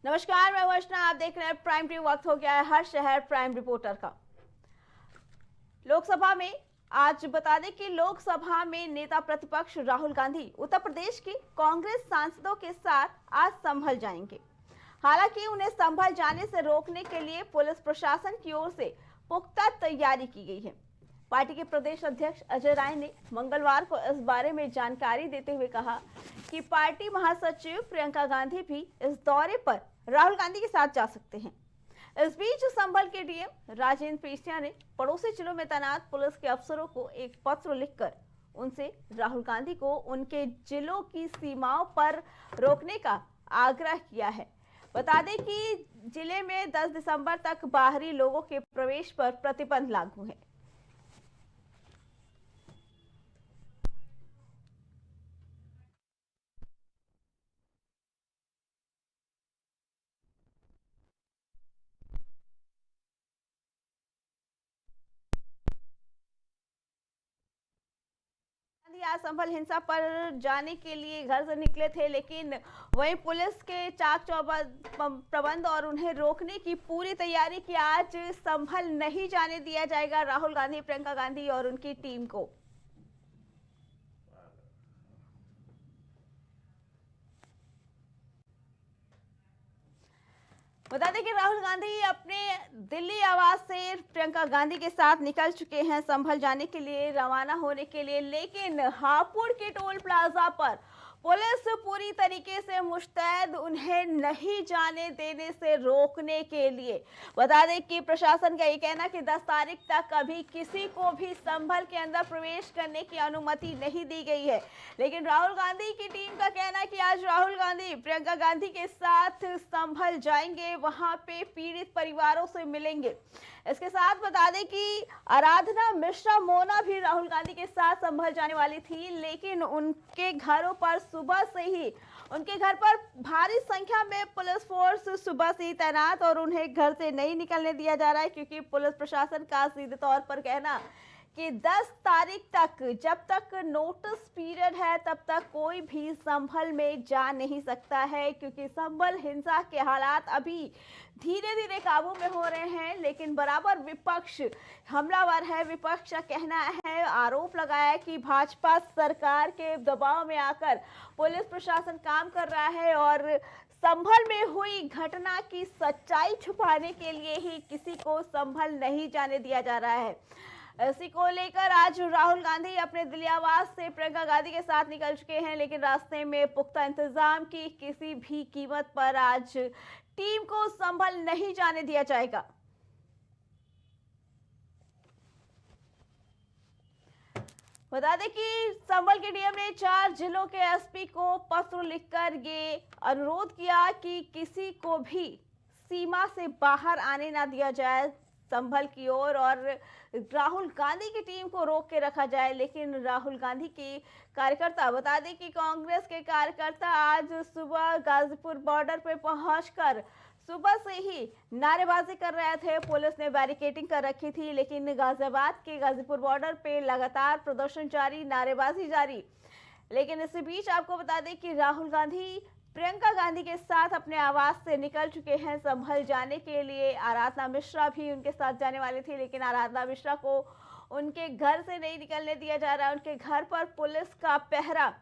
नमस्कार, मैं वर्षना। आप देख रहे हैं प्राइम टाइम। वक्त हो गया है हर शहर प्राइम रिपोर्टर का। लोकसभा में आज बता दें कि लोकसभा में नेता प्रतिपक्ष राहुल गांधी उत्तर प्रदेश के कांग्रेस सांसदों के साथ आज संभल जाएंगे। हालांकि उन्हें संभल जाने से रोकने के लिए पुलिस प्रशासन की ओर से पुख्ता तैयारी की गई है। पार्टी के प्रदेश अध्यक्ष अजय राय ने मंगलवार को इस बारे में जानकारी देते हुए कहा कि पार्टी महासचिव प्रियंका गांधी भी इस दौरे पर राहुल गांधी के साथ जा सकते हैं। इस बीच संभल के डीएम राजेंद्र पेशिया ने पड़ोसी जिलों में तैनात पुलिस के अफसरों को एक पत्र लिखकर उनसे राहुल गांधी को उनके जिलों की सीमाओं पर रोकने का आग्रह किया है। बता दें कि जिले में 10 दिसंबर तक बाहरी लोगों के प्रवेश पर प्रतिबंध लागू है। आज संभल हिंसा पर जाने के लिए घर से निकले थे, लेकिन वहीं पुलिस के चाक चौबंद प्रबंध और उन्हें रोकने की पूरी तैयारी की। आज संभल नहीं जाने दिया जाएगा राहुल गांधी, प्रियंका गांधी और उनकी टीम को। बता दें कि राहुल गांधी अपने दिल्ली आवास से प्रियंका गांधी के साथ निकल चुके हैं संभल जाने के लिए, रवाना होने के लिए। लेकिन हापुड़ के टोल प्लाजा पर पुलिस पूरी तरीके से मुस्तैद उन्हें नहीं जाने देने से रोकने के लिए। बता दें कि प्रशासन का ये कहना कि 10 तारीख तक अभी किसी को भी संभल के अंदर प्रवेश करने की अनुमति नहीं दी गई है। लेकिन राहुल गांधी की टीम का कहना है कि आज राहुल गांधी प्रियंका गांधी के साथ संभल जाएंगे, वहां पे पीड़ित परिवारों से मिलेंगे। इसके साथ बता दें कि आराधना मिश्रा मोना भी राहुल गांधी के साथ संभल जाने वाली थी, लेकिन उनके घरों पर सुबह से ही उनके घर पर भारी संख्या में पुलिस फोर्स सुबह से ही तैनात और उन्हें घर से नहीं निकलने दिया जा रहा है, क्योंकि पुलिस प्रशासन का सीधे तौर पर कहना कि 10 तारीख तक जब तक नोटिस पीरियड है तब तक कोई भी संभल में जा नहीं सकता है, क्योंकि संभल हिंसा के हालात अभी धीरे धीरे काबू में हो रहे हैं। लेकिन बराबर विपक्ष हमलावर है। विपक्ष का कहना है, आरोप लगाया है कि भाजपा सरकार के दबाव में आकर पुलिस प्रशासन काम कर रहा है और संभल में हुई घटना की सच्चाई छुपाने के लिए ही किसी को संभल नहीं जाने दिया जा रहा है। इसी को लेकर आज राहुल गांधी अपने दिल्ली आवास से प्रियंका गांधी के साथ निकल चुके हैं, लेकिन रास्ते में पुख्ता इंतजाम की किसी भी कीमत पर आज टीम को संभल नहीं जाने दिया जाएगा। बता दें कि संभल के डीएम ने 4 जिलों के एसपी को पत्र लिखकर ये अनुरोध किया कि किसी को भी सीमा से बाहर आने ना दिया जाए संभल की ओर और राहुल गांधी की टीम को रोक के रखा जाए। लेकिन राहुल गांधी के कार्यकर्ता, बता दें कि कांग्रेस के कार्यकर्ता आज सुबह गाजीपुर बॉर्डर पे पहुंचकर सुबह से ही नारेबाजी कर रहे थे। पुलिस ने बैरिकेडिंग कर रखी थी, लेकिन गाजियाबाद के गाजीपुर बॉर्डर पे लगातार प्रदर्शन जारी, नारेबाजी जारी। लेकिन इसी बीच आपको बता दें कि राहुल गांधी प्रियंका गांधी के साथ अपने आवास से निकल चुके हैं संभल जाने के लिए। आराधना मिश्रा भी उनके साथ जाने वाली थी, लेकिन आराधना मिश्रा को उनके घर से नहीं निकलने दिया जा रहा है। उनके घर पर पुलिस का पहरा।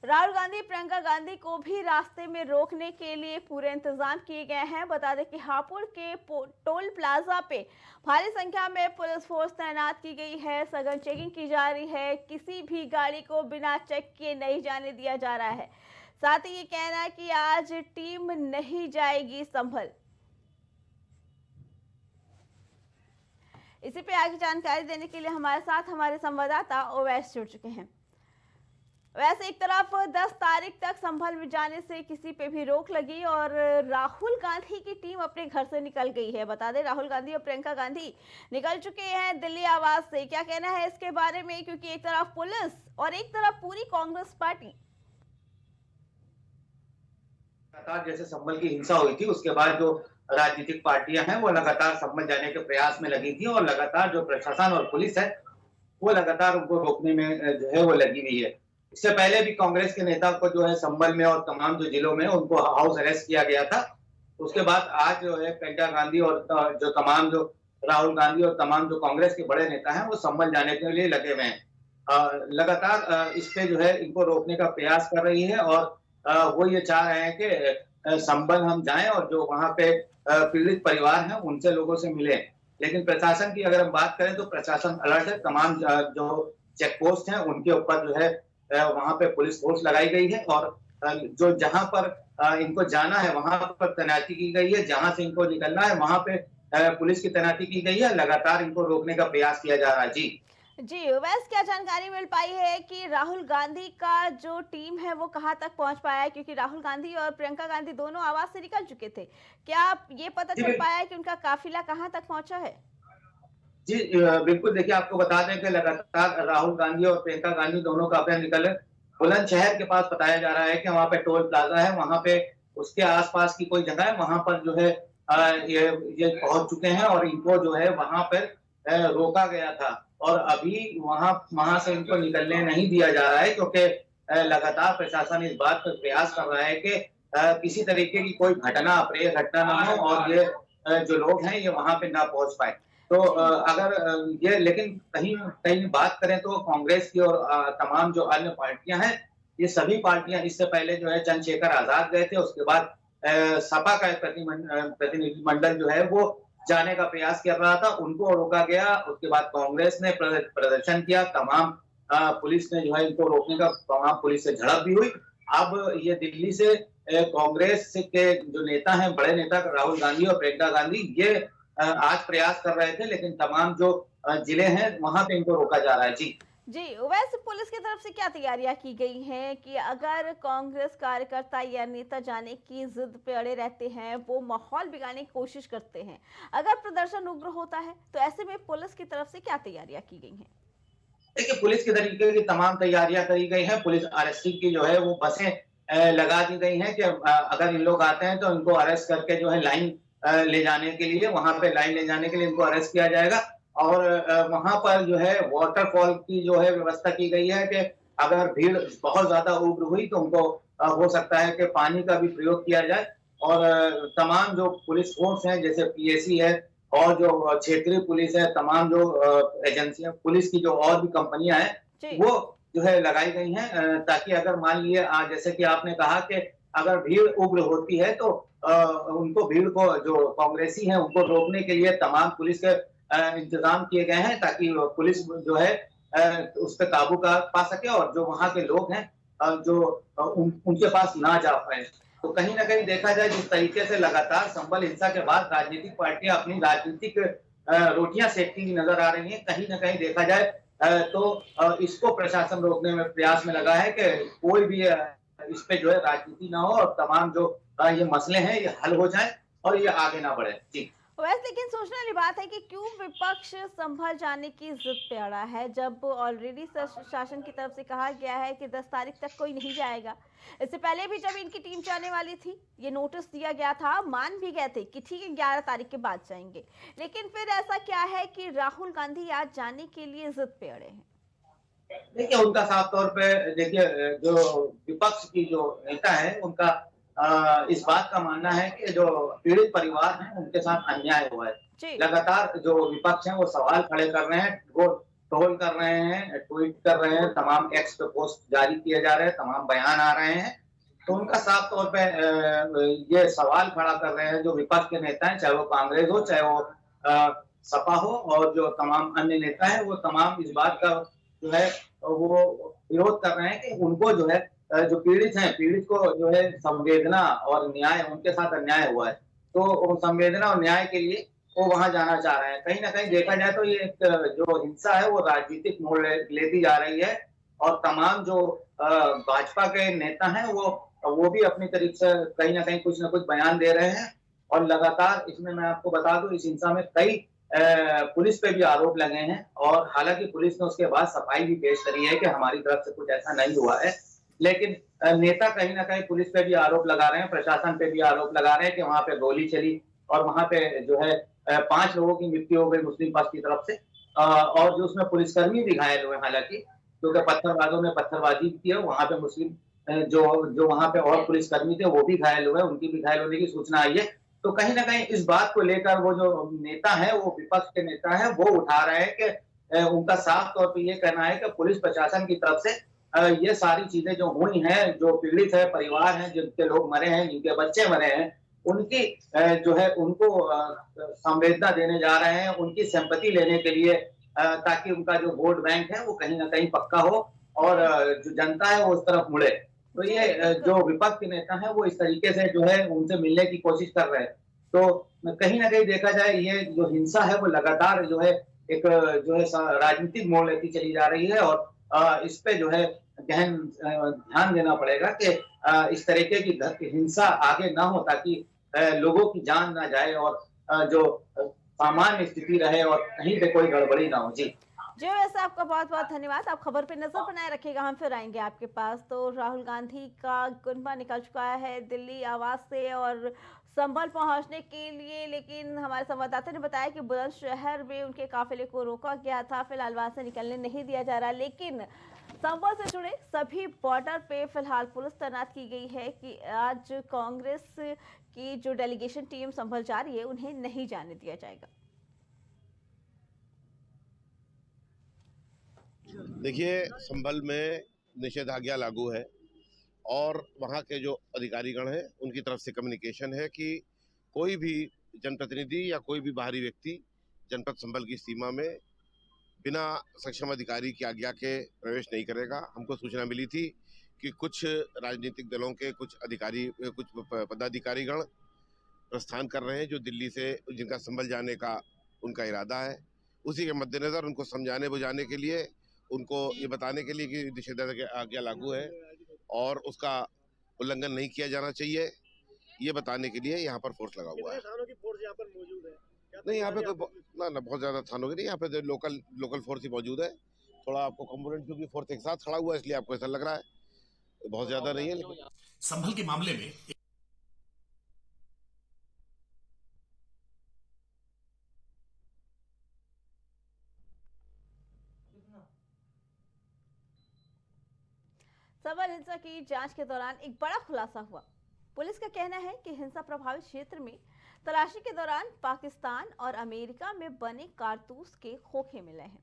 राहुल गांधी प्रियंका गांधी को भी रास्ते में रोकने के लिए पूरे इंतजाम किए गए हैं। बता दें कि हापुड़ के टोल प्लाजा पे भारी संख्या में पुलिस फोर्स तैनात की गई है। सघन चेकिंग की जा रही है। किसी भी गाड़ी को बिना चेक किए नहीं जाने दिया जा रहा है। साथ ही ये कहना है कि आज टीम नहीं जाएगी संभल। इसी पे आगे जानकारी देने के लिए हमारे साथ हमारे संवाददाता ओवैस जुड़ चुके हैं। वैसे एक तरफ 10 तारीख तक संभल में जाने से किसी पे भी रोक लगी और राहुल गांधी की टीम अपने घर से निकल गई है। बता दें राहुल गांधी और प्रियंका गांधी निकल चुके हैं दिल्ली आवास से। क्या कहना है इसके बारे में, क्योंकि एक तरफ पुलिस और एक तरफ पूरी कांग्रेस पार्टी। लगातार जैसे संभल की हिंसा हुई थी उसके बाद जो राजनीतिक पार्टियां हैं वो लगातार संभल जाने के प्रयास में लगी थी और लगातार जो प्रशासन और पुलिस है वो लगातार उनको रोकने में जो है वो लगी हुई है। इससे पहले भी कांग्रेस के नेता को जो है संभल में और तमाम जो जिलों में उनको हाउस अरेस्ट किया गया था। उसके बाद आज जो है प्रियंका गांधी और जो तमाम जो राहुल गांधी और तमाम जो कांग्रेस के बड़े नेता हैं वो संभल जाने के लिए लगे हुए हैं। लगातार इस पे जो है इनको रोकने का प्रयास कर रही है और वो ये चाह रहे हैं कि संभल हम जाएं और जो वहां पे पीड़ित परिवार हैं उनसे लोगों से मिलें। लेकिन प्रशासन की अगर हम बात करें तो प्रशासन अलर्ट है। तमाम जो चेक पोस्ट हैं उनके ऊपर जो है वहां पे पुलिस फोर्स लगाई गई है और जो जहां पर इनको जाना है वहां पर तैनाती की गई है, जहां से इनको निकलना है वहां पे पुलिस की तैनाती की गई है। लगातार इनको रोकने का प्रयास किया जा रहा है। जी जी, वैसे क्या जानकारी मिल पाई है कि राहुल गांधी का जो टीम है वो कहाँ तक पहुंच पाया है, क्योंकि राहुल गांधी और प्रियंका गांधी दोनों आवाज से निकल चुके थे। क्या ये पता जी चल पाया है कि उनका काफिला कहाँ तक पहुंचा है? जी बिल्कुल। देखिए, आपको बता दें कि लगातार राहुल गांधी और प्रियंका गांधी दोनों काफिले निकले बुलंदशहर के पास। बताया जा रहा है कि वहां पे टोल प्लाजा है, वहां पे उसके आसपास की कोई जगह है, वहां पर जो है ये पहुंच चुके हैं और इनको जो है वहां पर रोका गया था और अभी वहां वहां से इनको निकलने नहीं दिया जा रहा है, क्योंकि लगातार प्रशासन इस बात पर प्रयास कर रहा है कि किसी तरीके की कोई घटना, अप्रिय घटना ना हो और ये जो लोग हैं ये वहां पे ना पहुंच पाए। तो जी अगर ये लेकिन कहीं कहीं बात करें तो कांग्रेस की और तमाम जो अन्य पार्टियां हैं, ये सभी पार्टियां इससे पहले जो है चंद्रशेखर आजाद गए थे। उसके बाद सपा का एक प्रतिनिधिमंडल जो है वो जाने का प्रयास कर रहा था, उनको रोका गया। उसके बाद कांग्रेस ने प्रदर्शन किया, तमाम पुलिस ने जो है इनको रोकने का, तमाम पुलिस से झड़प भी हुई। अब ये दिल्ली से कांग्रेस के जो नेता हैं, बड़े नेता राहुल गांधी और प्रियंका गांधी, ये आज प्रयास कर रहे थे, लेकिन तमाम जो जिले हैं वहां पे इनको रोका जा रहा है। जी जी, वैसे पुलिस की तरफ से क्या तैयारियां की गई हैं कि अगर कांग्रेस कार्यकर्ता या नेता जाने की जिद पे अड़े रहते हैं, वो माहौल बिगाड़ने की कोशिश करते हैं, अगर प्रदर्शन उग्र होता है, तो ऐसे में पुलिस की तरफ से क्या तैयारियां की गई हैं? देखिए, पुलिस के तरीके की तमाम तैयारियां करी गई हैं। पुलिस आरएसटी की जो है वो बसें लगा दी गई हैं कि अगर इन लोग आते हैं तो इनको अरेस्ट करके जो है लाइन ले जाने के लिए, वहां पे लाइन ले जाने के लिए इनको अरेस्ट किया जाएगा। और वहां पर जो है वाटरफॉल की जो है व्यवस्था की गई है कि अगर भीड़ बहुत ज्यादा उग्र हुई तो उनको हो सकता है कि पानी का भी प्रयोग किया जाए। और तमाम जो पुलिस फोर्स हैं, जैसे पीएसी है और जो क्षेत्रीय पुलिस है, तमाम जो एजेंसियां पुलिस की जो और भी कंपनियां हैं, जी वो जो है लगाई गई हैं ताकि अगर मान लिए जैसे कि आपने कहा कि अगर भीड़ उग्र होती है तो उनको, भीड़ को, जो कांग्रेसी हैं उनको रोकने के लिए तमाम पुलिस के इंतजाम किए गए हैं ताकि पुलिस जो है उस पर काबू पा सके और जो वहां के लोग हैं जो उनके पास ना जा पाए। तो कहीं ना कहीं देखा जाए जिस तरीके से लगातार संभल हिंसा के बाद राजनीतिक पार्टियां अपनी राजनीतिक रोटियां सेकती हुई नजर आ रही हैं, कहीं ना कहीं देखा जाए तो इसको प्रशासन रोकने में प्रयास में लगा है कि कोई भी इस पे जो है राजनीति ना हो और तमाम जो ये मसले हैं ये हल हो जाए और ये आगे ना बढ़े। जी वैसे लेकिन सोचने वाली बात है कि क्यों विपक्ष संभल जाने की जिद पे अड़ा है, जब ऑलरेडी शासन की तरफ से कहा गया है कि 10 तारीख तक कोई नहीं जाएगा। इससे पहले भी जब इनकी टीम जाने वाली थी, ये नोटिस दिया गया था, मान भी गए थे कि ठीक है 11 तारीख के बाद जाएंगे, लेकिन फिर ऐसा क्या है कि राहुल गांधी आज जाने के लिए जिद पे अड़े हैं? देखिए, उनका साफ तौर पे, देखिए जो विपक्ष की जो नेता है उनका इस बात का मानना है कि जो पीड़ित परिवार हैं उनके साथ अन्याय हुआ है। जी लगातार जो विपक्ष हैं वो सवाल खड़े कर रहे हैं, वो ट्रोल कर रहे हैं, ट्वीट कर रहे हैं, तमाम एक्स पे पोस्ट जारी किए जा रहे हैं, तमाम बयान आ रहे हैं। तो उनका साफ तौर पे ये सवाल खड़ा कर रहे हैं जो विपक्ष के नेता हैं, चाहे वो कांग्रेस हो, चाहे वो सपा हो, और जो तमाम अन्य नेता हैं वो तमाम इस बात का जो है वो विरोध कर रहे हैं कि उनको जो है जो पीड़ित हैं, पीड़ित को जो है संवेदना और न्याय, उनके साथ अन्याय हुआ है तो संवेदना और न्याय के लिए वो वहां जाना चाह रहे हैं। कहीं ना कहीं देखा जाए तो ये एक जो हिंसा है वो राजनीतिक मोड़ लेती जा रही है और तमाम जो भाजपा के नेता हैं वो भी अपनी तरीके से कहीं ना कुछ बयान दे रहे हैं। और लगातार इसमें मैं आपको बता दूं, इस हिंसा में कई पुलिस पे भी आरोप लगे हैं और हालांकि पुलिस ने उसके बाद सफाई भी पेश करी है कि हमारी तरफ से कुछ ऐसा नहीं हुआ है, लेकिन नेता कहीं ना कहीं पुलिस पे भी आरोप लगा रहे हैं, प्रशासन पे भी आरोप लगा रहे हैं कि वहां पे गोली चली और वहां पे जो है 5 लोगों की मृत्यु हो गई मुस्लिम पक्ष की तरफ से और जो उसमें पुलिसकर्मी भी घायल हुए हालांकि। क्योंकि पत्थरबाजों ने पत्थरबाजी की है, वहाँ पे मुस्लिम जो जो वहाँ पे और पुलिसकर्मी थे वो भी घायल हुए, उनकी भी घायल होने की सूचना आई है। तो कहीं न कहीं इस बात को लेकर वो जो नेता हैं, वो विपक्ष के नेता हैं, वो उठा रहे हैं कि उनका साफ तौर पे ये कहना है कि पुलिस प्रशासन की तरफ से ये सारी चीज़ें जो हुई हैं, जो पीड़ित है, परिवार हैं, जिनके लोग मरे हैं, जिनके बच्चे मरे हैं, उनकी जो है उनको संवेदना देने जा रहे हैं, उनकी सिम्पैथी लेने के लिए ताकि उनका जो वोट बैंक है, वो कहीं न कहीं पक्का हो और जो जनता है, वो उस तरफ मुड़े। तो जी, ये बिल्कुल। जो विपक्ष के नेता हैं, वो इस तरीके से जो है उनसे मिलने की कोशिश कर रहे हैं। तो कहीं न कहीं देखा जाए ये जो हिंसा है, वो लगातार जो है एक जो है राजनीतिक मोड़ लेती चली जा रही है और इस पे जो है गहन ध्यान देना पड़ेगा कि इस तरीके की हिंसा आगे ना हो ताकि लोगों की जान ना जाए और जो सामान्य स्थिति रहे और कहीं पे कोई गड़बड़ी ना हो। जी। जी, वैसे आपका बहुत-बहुत धन्यवाद। आप खबर पे नज़र बनाए रखिएगा, हम फिर आएँगे आपके पास। तो राहुल गांधी का कुनबा निकल चुका है दिल्ली आवास से और संभल पहुंचने के लिए, लेकिन हमारे संवाददाता ने बताया कि बुलंदशहर में उनके काफिले को रोका गया था। फिलहाल वहां से निकलने नहीं दिया जा रहा, लेकिन संभल से जुड़े सभी बॉर्डर पे फिलहाल पुलिस तैनात की गई है कि आज कांग्रेस की जो डेलीगेशन टीम संभल जा रही है, उन्हें नहीं जाने दिया जाएगा। देखिए, संभल में निषेधाज्ञा लागू है और वहाँ के जो अधिकारीगण हैं, उनकी तरफ से कम्युनिकेशन है कि कोई भी जनप्रतिनिधि या कोई भी बाहरी व्यक्ति जनपद संभल की सीमा में बिना सक्षम अधिकारी की आज्ञा के प्रवेश नहीं करेगा। हमको सूचना मिली थी कि कुछ राजनीतिक दलों के कुछ अधिकारी, कुछ पदाधिकारीगण प्रस्थान कर रहे हैं, जो दिल्ली से जिनका संभल जाने का उनका इरादा है। उसी के मद्देनज़र उनको समझाने बुझाने के लिए, उनको ये बताने के लिए कि निषेधाज्ञा लागू है और उसका उल्लंघन नहीं किया जाना चाहिए, ये बताने के लिए यहाँ पर फोर्स लगा हुआ है। थानों की फोर्स यहाँ पर मौजूद है? नहीं, यहाँ पे कोई ना बहुत ज्यादा थानों की नहीं, यहाँ पे लोकल फोर्स ही मौजूद है। थोड़ा आपको कंपोनेंट क्योंकि फोर्स एक साथ खड़ा हुआ है, इसलिए आपको ऐसा लग रहा है, बहुत ज्यादा नहीं है। लेकिन संभल के मामले में संभल हिंसा की जांच के दौरान एक बड़ा खुलासा हुआ। पुलिस का कहना है कि हिंसा प्रभावित क्षेत्र में तलाशी के दौरान पाकिस्तान और अमेरिका में बने कारतूस के खोखे मिले हैं,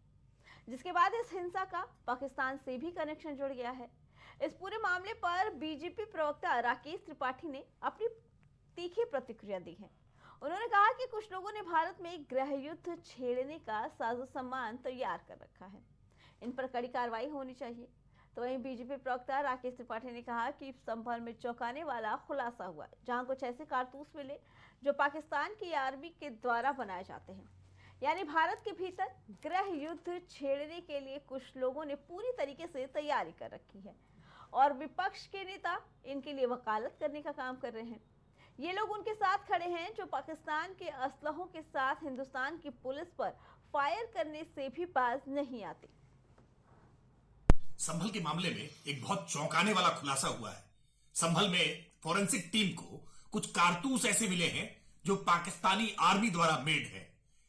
जिसके बाद इस हिंसा का पाकिस्तान से भी कनेक्शन जुड़ गया है। इस पूरे मामले पर बीजेपी प्रवक्ता राकेश त्रिपाठी ने अपनी तीखी प्रतिक्रिया दी है। उन्होंने कहा कि कुछ लोगों ने भारत में गृह युद्ध छेड़ने का साजो सामान तैयार कर रखा है, इन पर कड़ी कार्रवाई होनी चाहिए। तो वहीं बीजेपी प्रवक्ता राकेश त्रिपाठी ने कहा कि संभल में चौंकाने वाला खुलासा हुआ, जहां कुछ ऐसे कारतूस मिले जो पाकिस्तान की आर्मी के द्वारा बनाए जाते हैं। यानी भारत के भीतर गृह युद्ध छेड़ने के लिए कुछ लोगों ने पूरी तरीके से तैयारी कर रखी है और विपक्ष के नेता इनके लिए वकालत करने का काम कर रहे हैं। ये लोग उनके साथ खड़े हैं जो पाकिस्तान के असलहों के साथ हिंदुस्तान की पुलिस पर फायर करने से भी बाज नहीं आते। संभल के मामले में एक बहुत चौंकाने वाला खुलासा हुआ है। संभल में फॉरेंसिक टीम को कुछ कारतूस ऐसे मिले हैं जो पाकिस्तानी आर्मी द्वारा मेड है।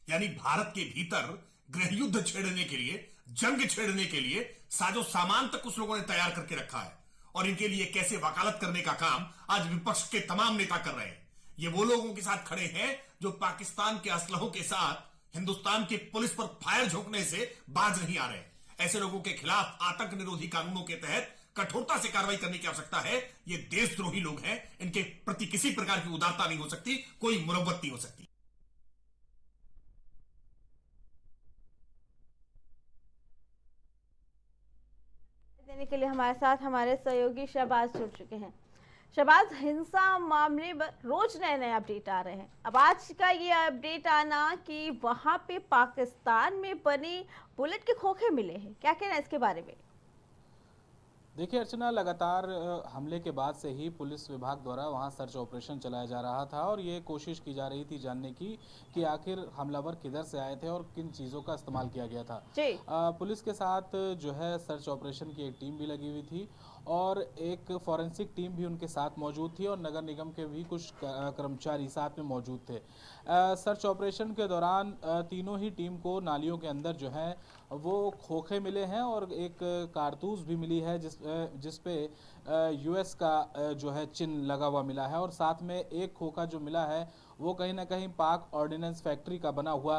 यानी भारत के भीतर गृह युद्ध छेड़ने के लिए, जंग छेड़ने के लिए साजो सामान तक कुछ लोगों ने तैयार करके रखा है और इनके लिए कैसे वकालत करने का काम आज विपक्ष के तमाम नेता कर रहे हैं। ये वो लोगों के साथ खड़े हैं जो पाकिस्तान के असलहों के साथ हिंदुस्तान की पुलिस पर फायर झोंकने से बाज नहीं आ रहे। ऐसे लोगों के खिलाफ आतंक निरोधी कानूनों के तहत कठोरता से कार्रवाई करने की आवश्यकता है। ये देशद्रोही लोग हैं, इनके प्रति किसी प्रकार की उदारता नहीं हो सकती, कोई मुरव्वत नहीं हो सकती। देने के लिए हमारे साथ हमारे सहयोगी शहबाज जुड़ चुके हैं। शहबाज, हिंसा मामले में रोज नए नए अपडेट आ रहे हैं। अब आज का ये अपडेट आना कि वहां पे पाकिस्तान में बने बुलेट के खोखे मिले हैं, क्या कहना है इसके बारे में? देखिए अर्चना, लगातार हमले के बाद से ही पुलिस विभाग द्वारा वहां सर्च ऑपरेशन चलाया जा रहा था और ये कोशिश की जा रही थी जानने की कि आखिर हमलावर किधर से आए थे और किन चीज़ों का इस्तेमाल किया गया था। जी। पुलिस के साथ जो है सर्च ऑपरेशन की एक टीम भी लगी हुई थी और एक फॉरेंसिक टीम भी उनके साथ मौजूद थी और नगर निगम के भी कुछ कर्मचारी साथ में मौजूद थे। सर्च ऑपरेशन के दौरान तीनों ही टीम को नालियों के अंदर जो है वो खोखे मिले हैं और एक कारतूस भी मिली है जिस पे यूएस का जो है चिन्ह लगा हुआ मिला है और साथ में एक खोखा जो मिला है वो कहीं ना कहीं पाक ऑर्डिनेंस फैक्ट्री का बना हुआ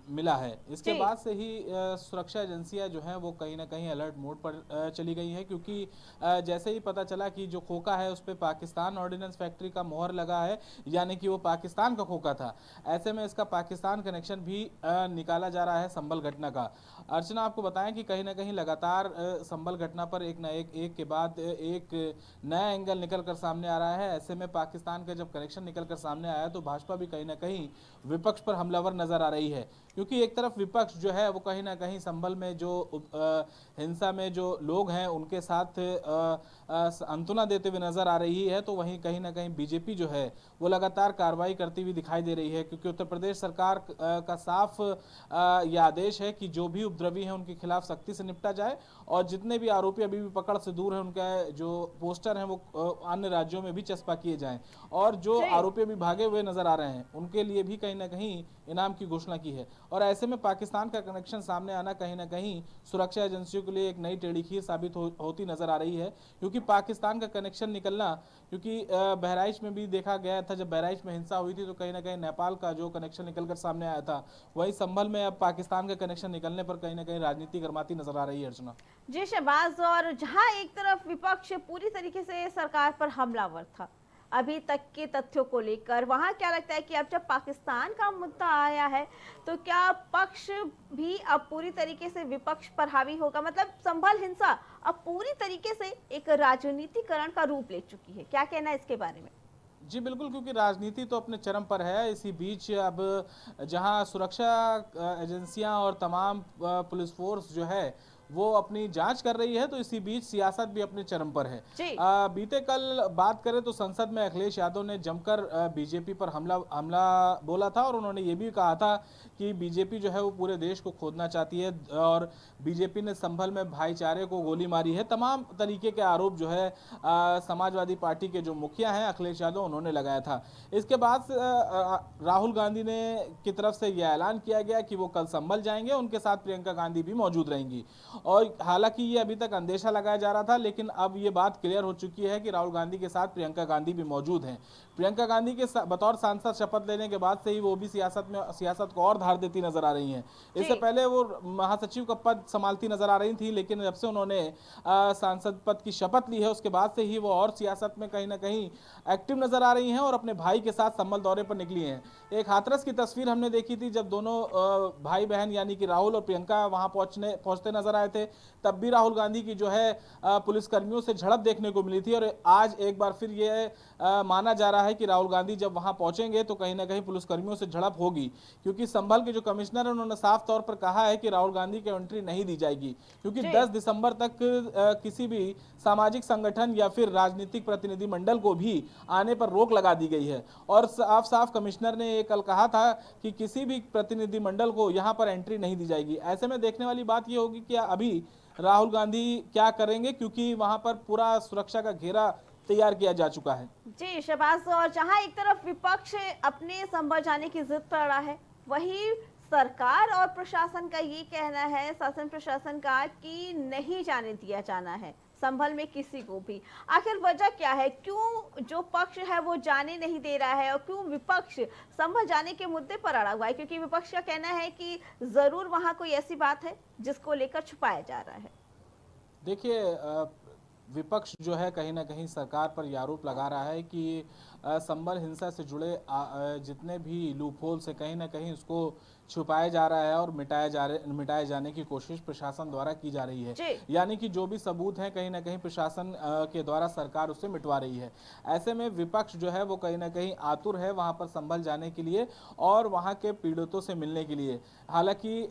मिला है। इसके जी। बाद से ही सुरक्षा एजेंसियां जो हैं वो कहीं ना कहीं अलर्ट मोड पर चली गई हैं, क्योंकि जैसे ही पता चला कि जो खोखा है उस पर पाकिस्तान ऑर्डिनेंस फैक्ट्री का मोहर लगा है, यानी कि वो पाकिस्तान का खोखा था। ऐसे में इसका पाकिस्तान कनेक्शन भी निकाला जा रहा है संभल घटना का। अर्चना, आपको बताएं कि कहीं ना कहीं लगातार संभल घटना पर एक के बाद एक नया एंगल निकल कर सामने आ रहा है। ऐसे में पाकिस्तान का जब कनेक्शन निकल कर सामने आया तो भाजपा भी कहीं ना कहीं विपक्ष पर हमलावर नजर आ रही है, क्योंकि एक तरफ विपक्ष जो है वो कहीं ना कहीं संभल में जो हिंसा में जो लोग हैं उनके साथ सांत्वना देते हुए नजर आ रही है, तो वहीं कहीं ना कहीं बीजेपी जो है वो लगातार कार्रवाई करती हुई दिखाई दे रही है, क्योंकि उत्तर प्रदेश सरकार का साफ यह आदेश है कि जो भी उपद्रवी हैं उनके खिलाफ सख्ती से निपटा जाए और जितने भी आरोपी अभी भी पकड़ से दूर हैं उनके जो पोस्टर हैं वो अन्य राज्यों में भी चस्पा किए जाएं और जो आरोपी अभी भागे हुए नजर आ रहे हैं उनके लिए भी कहीं ना कहीं इनाम की घोषणा की है। और ऐसे में पाकिस्तान का कनेक्शन सामने आना कहीं ना कहीं सुरक्षा एजेंसियों के लिए एक नई टेढ़ी खीर साबित होती नजर आ रही है, क्योंकि पाकिस्तान का कनेक्शन निकलना, क्योंकि बहराइच में भी देखा गया था जब बहराइच में हिंसा हुई थी तो कहीं ना कहीं नेपाल का जो कनेक्शन निकलकर सामने आया था, वही संभल में अब पाकिस्तान का कनेक्शन निकलने पर कहीं ना कहीं राजनीति गर्माती नजर आ रही है। अर्चना जी शहबाज, और जहां एक तरफ विपक्ष पूरी तरीके से सरकार पर हमलावर था अभी तक के तथ्यों को लेकर, वहां क्या लगता है कि अब जब पाकिस्तान का मुद्दा आया है तो क्या पक्ष भी अब पूरी तरीके से विपक्ष पर हावी होगा? मतलब संभल हिंसा अब पूरी तरीके से एक राजनीतिकरण का रूप ले चुकी है, क्या कहना है इसके बारे में? जी बिल्कुल, क्योंकि राजनीति तो अपने चरम पर है। इसी बीच अब जहां सुरक्षा एजेंसियां और तमाम पुलिस फोर्स जो है वो अपनी जांच कर रही है, तो इसी बीच सियासत भी अपने चरम पर है। बीते कल बात करें तो संसद में अखिलेश यादव ने जमकर बीजेपी पर हमला बोला था और उन्होंने ये भी कहा था कि बीजेपी जो है वो पूरे देश को खोदना चाहती है और बीजेपी ने संभल में भाईचारे को गोली मारी है। तमाम तरीके के आरोप जो है समाजवादी पार्टी के जो मुखिया हैं अखिलेश यादव उन्होंने लगाया था। इसके बाद राहुल गांधी ने की तरफ से यह ऐलान किया गया कि वो कल संभल जाएंगे, उनके साथ प्रियंका गांधी भी मौजूद रहेंगी। और हालांकि ये अभी तक अंदेशा लगाया जा रहा था, लेकिन अब ये बात क्लियर हो चुकी है कि राहुल गांधी के साथ प्रियंका गांधी भी मौजूद हैं। प्रियंका गांधी के बतौर सांसद शपथ लेने के बाद से ही वो भी सियासत को और धार देती नजर आ रही हैं। इससे पहले वो महासचिव का पद संभालती नजर आ रही थी, लेकिन जब से उन्होंने सांसद पद की शपथ ली है उसके बाद से ही वो और सियासत में कहीं ना कहीं एक्टिव नजर आ रही हैं और अपने भाई के साथ संभल दौरे पर निकली हैं। एक हाथरस की तस्वीर हमने देखी थी जब दोनों भाई बहन यानी कि राहुल और प्रियंका वहां पहुंचते नजर आए थे, तब भी राहुल गांधी की जो है पुलिसकर्मियों से झड़प देखने को मिली थी। और आज एक बार फिर ये माना जा रहा है कि राहुल गांधी जब वहां पहुंचेंगे तो कहीं ना कहीं पुलिसकर्मियों से झड़प होगी, क्योंकि संभल के जो कमिश्नर है उन्होंने साफ तौर पर कहा है कि राहुल गांधी की एंट्री नहीं दी जाएगी, क्योंकि 10 दिसंबर तक किसी भी सामाजिक संगठन या फिर राजनीतिक प्रतिनिधि मंडल को भी आने पर रोक लगा दी गई है। और साफ साफ कमिश्नर ने कल कहा था कि किसी भी प्रतिनिधि मंडल को यहां पर एंट्री नहीं दी जाएगी। ऐसे में देखने वाली बात यह होगी कि अभी राहुल गांधी क्या करेंगे, क्योंकि वहां पर पूरा सुरक्षा का घेरा तैयार किया जा चुका है। जी शहबाज, और जहां एक तरफ विपक्ष अपने संभल जाने की जिद कर रहा है, वहीं सरकार और प्रशासन का ये कहना है, शासन प्रशासन का, कि नहीं जाने दिया जाना है संभल में किसी को भी। आखिर वजह क्या है, क्यों जो पक्ष है वो जाने नहीं दे रहा है और क्यों विपक्ष संभल जाने के मुद्दे पर अड़ा हुआ है? क्योंकि विपक्ष का कहना है कि जरूर वहां कोई ऐसी बात है जिसको लेकर छुपाया जा रहा है। देखिए, विपक्ष जो है कहीं ना कहीं सरकार पर यह आरोप लगा रहा है कि संभल हिंसा से जुड़े जितने भी लूप होल्स है कहीं ना कहीं उसको छुपाया जा रहा है और मिटाए जाने की कोशिश प्रशासन द्वारा की जा रही है। यानी कि जो भी सबूत हैं कहीं ना कहीं प्रशासन के द्वारा सरकार उसे मिटवा रही है। ऐसे में विपक्ष जो है वो कहीं ना कहीं आतुर है वहां पर संभल जाने के लिए और वहां के पीड़ितों से मिलने के लिए। हालांकि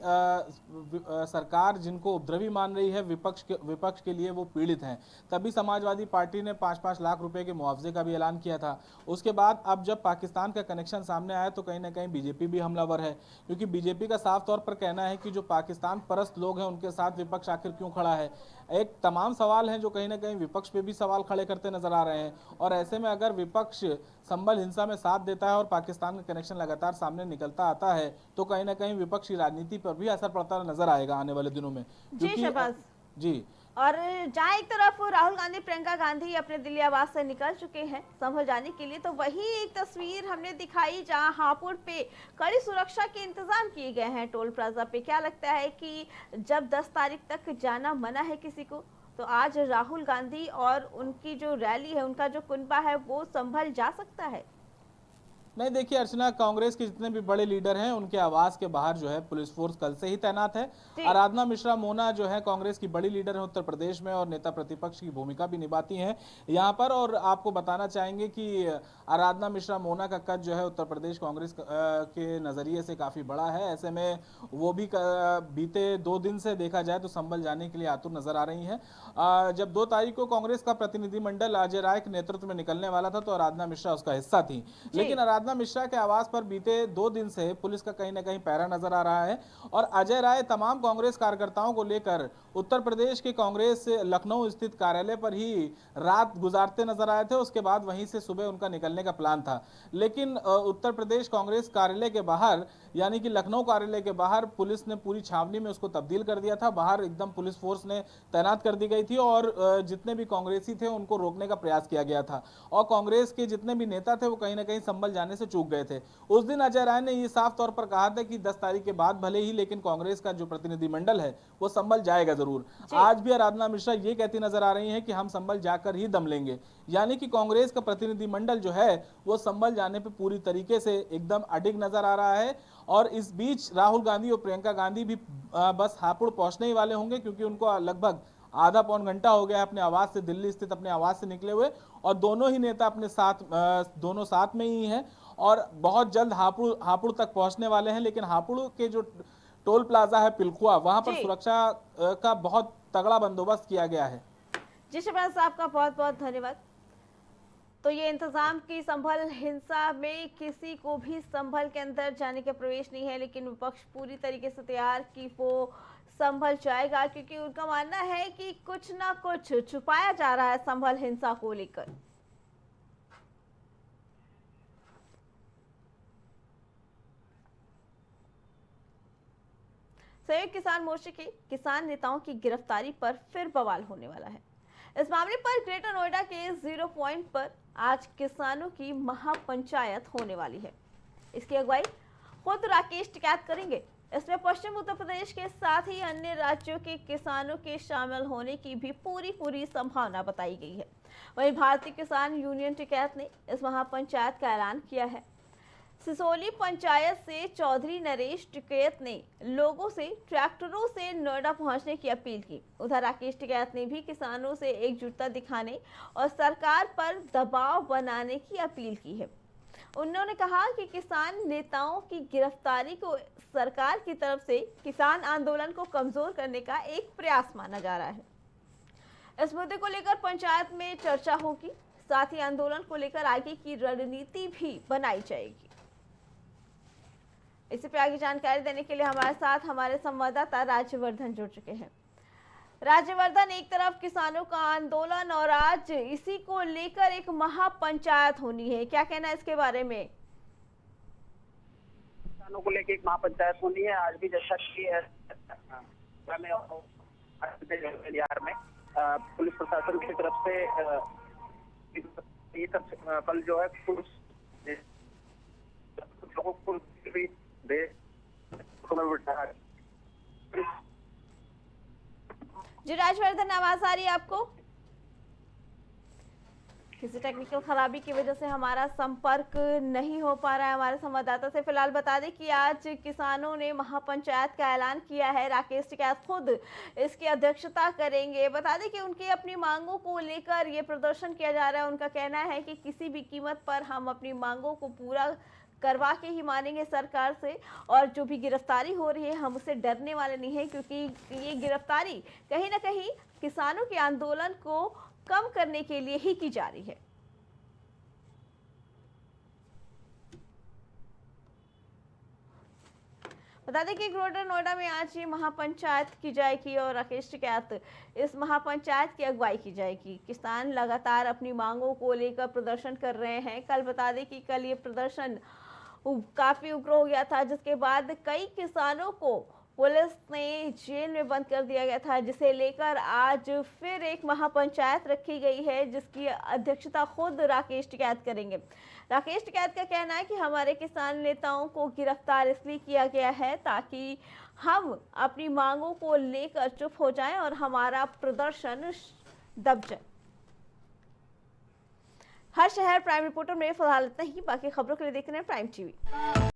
सरकार जिनको उपद्रवी मान रही है विपक्ष के लिए वो पीड़ित हैं। तभी समाजवादी पार्टी ने 5-5 लाख रुपए के मुआवजे का भी ऐलान किया था उसके बाद अब जब पाकिस्तान का कनेक्शन सामने आया तो कहीं ना कहीं बीजेपी भी हमलावर है, क्योंकि बीजेपी का साफ तौर पर कहना है कि जो पाकिस्तान परस्त लोग हैं उनके साथ विपक्ष आखिर क्यों खड़ा है। एक तमाम सवाल हैं जो कहीं ना कहीं विपक्ष पे भी सवाल खड़े करते नजर आ रहे हैं, और ऐसे में अगर विपक्ष संभल हिंसा में साथ देता है और पाकिस्तान का कनेक्शन लगातार सामने निकलता आता है तो कहीं ना कहीं विपक्ष की राजनीति पर भी असर पड़ता नजर आएगा आने वाले दिनों में। जी शहबाज जी, और जहां एक तरफ राहुल गांधी प्रियंका गांधी अपने दिल्ली आवास से निकल चुके हैं संभल जाने के लिए, तो वही एक तस्वीर हमने दिखाई जहां हापुड़ पे कड़ी सुरक्षा के इंतजाम किए गए हैं टोल प्लाजा पे। क्या लगता है कि जब 10 तारीख तक जाना मना है किसी को, तो आज राहुल गांधी और उनकी जो रैली है, उनका जो कुनबा है, वो संभल जा सकता है? नहीं, देखिए अर्चना, कांग्रेस के जितने भी बड़े लीडर हैं उनके आवास के बाहर जो है पुलिस फोर्स कल से ही तैनात है। आराधना मिश्रा मोना जो है कांग्रेस की बड़ी लीडर है उत्तर प्रदेश में और नेता प्रतिपक्ष की भूमिका भी निभाती हैं यहाँ पर। और आपको बताना चाहेंगे कि आराधना मिश्रा मोना का कद जो है उत्तर प्रदेश कांग्रेस के नजरिए से काफी बड़ा है। ऐसे में वो भी बीते 2 दिन से देखा जाए तो संभल जाने के लिए आतुर नजर आ रही है। जब 2 तारीख को कांग्रेस का प्रतिनिधिमंडल अजय राय के नेतृत्व में निकलने वाला था तो आराधना मिश्रा उसका हिस्सा थी, लेकिन आराधना मिश्रा के आवास पर बीते 2 दिन से पुलिस का कहीं ना कहीं पहरा नजर आ रहा है। और अजय राय तमाम कांग्रेस कार्यकर्ताओं को लेकर उत्तर प्रदेश के कांग्रेस लखनऊ स्थित कार्यालय पर ही रात गुजारते नजर आए थे। उसके बाद वहीं से सुबह उनका निकलने का प्लान था, लेकिन उत्तर प्रदेश कांग्रेस कार्यालय के बाहर यानी कि लखनऊ कार्यालय के बाहर पुलिस ने पूरी छावनी में उसको तब्दील कर दिया था। बाहर एकदम पुलिस फोर्स ने तैनात कर दी गई थी और जितने भी कांग्रेसी थे उनको रोकने का प्रयास किया गया था। और कांग्रेस के जितने भी नेता थे वो कहीं ना कहीं संभल जाने से चूक गए थे। उस दिन अजय राय ने ये साफ तौर पर कहा था कि 10 तारीख के बाद भले ही, लेकिन कांग्रेस का जो प्रतिनिधिमंडल है वो संभल जाएगा जरूर। आज भी आराधना मिश्रा ये कहती नजर आ रही है कि हम संभल जाकर ही दम लेंगे, यानी कि कांग्रेस का प्रतिनिधिमंडल जो है वो संभल जाने पे पूरी तरीके से एकदम अडिग नजर आ रहा है। और इस बीच राहुल गांधी और प्रियंका गांधी भी बस हापुड़ पहुंचने ही वाले होंगे, क्योंकि उनको लगभग आधा पौन घंटा हो गया अपने आवास से, दिल्ली स्थित अपने आवास से निकले हुए, और दोनों ही नेता अपने साथ दोनों साथ में ही हैं और बहुत जल्द हापुड़ तक पहुंचने वाले हैं। लेकिन हापुड़ के जो टोल प्लाजा है पिलखुआ, वहां पर सुरक्षा का बहुत तगड़ा बंदोबस्त किया गया है। जी शहबाज साहब का बहुत बहुत धन्यवाद। तो ये इंतजाम की संभल हिंसा में किसी को भी संभल के अंदर जाने का प्रवेश नहीं है, लेकिन विपक्ष पूरी तरीके से तैयार कि वो संभल जाएगा, क्योंकि उनका मानना है कि कुछ ना कुछ छुपाया जा रहा है संभल हिंसा को लेकर। संयुक्त किसान मोर्चे के किसान नेताओं की गिरफ्तारी पर फिर बवाल होने वाला है। इस मामले पर ग्रेटर नोएडा के 0 पॉइंट पर आज किसानों की महापंचायत होने वाली है। इसकी अगुवाई खुद राकेश टिकैत करेंगे। इसमें पश्चिम उत्तर प्रदेश के साथ ही अन्य राज्यों के किसानों के शामिल होने की भी पूरी संभावना बताई गई है। वहीं भारतीय किसान यूनियन टिकैत ने इस महापंचायत का ऐलान किया है। सिसोली पंचायत से चौधरी नरेश टिकैत ने लोगों से ट्रैक्टरों से नोएडा पहुंचने की अपील की। उधर राकेश टिकैत ने भी किसानों से एकजुटता दिखाने और सरकार पर दबाव बनाने की अपील की है। उन्होंने कहा कि किसान नेताओं की गिरफ्तारी को सरकार की तरफ से किसान आंदोलन को कमजोर करने का एक प्रयास माना जा रहा है। इस मुद्दे को लेकर पंचायत में चर्चा होगी, साथ ही आंदोलन को लेकर आगे की रणनीति भी बनाई जाएगी। इसी पे आगे जानकारी देने के लिए हमारे साथ हमारे संवाददाता राज्यवर्धन जुड़ चुके हैं। राज्यवर्धन, एक तरफ किसानों का आंदोलन और आज इसी को लेकर एक महापंचायत होनी है, क्या कहना है इसके बारे में? किसानों को लेकर एक महापंचायत होनी है। आज भी जैसा कि में पुलिस प्रशासन की तरफ से ये कल जो है लोगों को जी राजवर्धन, आवाज आ रही है आपको? किसी टेक्निकल खराबी की वजह से हमारा संपर्क नहीं हो पा रहा है हमारे संवाददाता से। फिलहाल बता दें कि आज किसानों ने महापंचायत का ऐलान किया है। राकेश टिकैत खुद इसकी अध्यक्षता करेंगे। बता दें कि उनकी अपनी मांगों को लेकर ये प्रदर्शन किया जा रहा है। उनका कहना है कि किसी भी कीमत पर हम अपनी मांगों को पूरा करवा के ही मानेंगे सरकार से, और जो भी गिरफ्तारी हो रही है हम उससे डरने वाले नहीं हैं, क्योंकि ये गिरफ्तारी कहीं ना कहीं किसानों के आंदोलन को कम करने के लिए ही की जा रही है। बता दें कि ग्रेटर नोएडा में आज ये महापंचायत की जाएगी और राकेश टिकैत इस महापंचायत की अगुवाई की जाएगी। किसान लगातार अपनी मांगों को लेकर प्रदर्शन कर रहे हैं। कल बता दें कि कल ये प्रदर्शन काफी उग्र हो गया था, जिसके बाद कई किसानों को पुलिस ने जेल में बंद कर दिया गया था, जिसे लेकर आज फिर एक महापंचायत रखी गई है, जिसकी अध्यक्षता खुद राकेश टिकैत करेंगे। राकेश टिकैत का कहना है कि हमारे किसान नेताओं को गिरफ्तार इसलिए किया गया है ताकि हम अपनी मांगों को लेकर चुप हो जाएं और हमारा प्रदर्शन दब जाए। हर शहर प्राइम रिपोर्टर में फिलहाल इतना ही। बाकी खबरों के लिए देखते रहें प्राइम टीवी।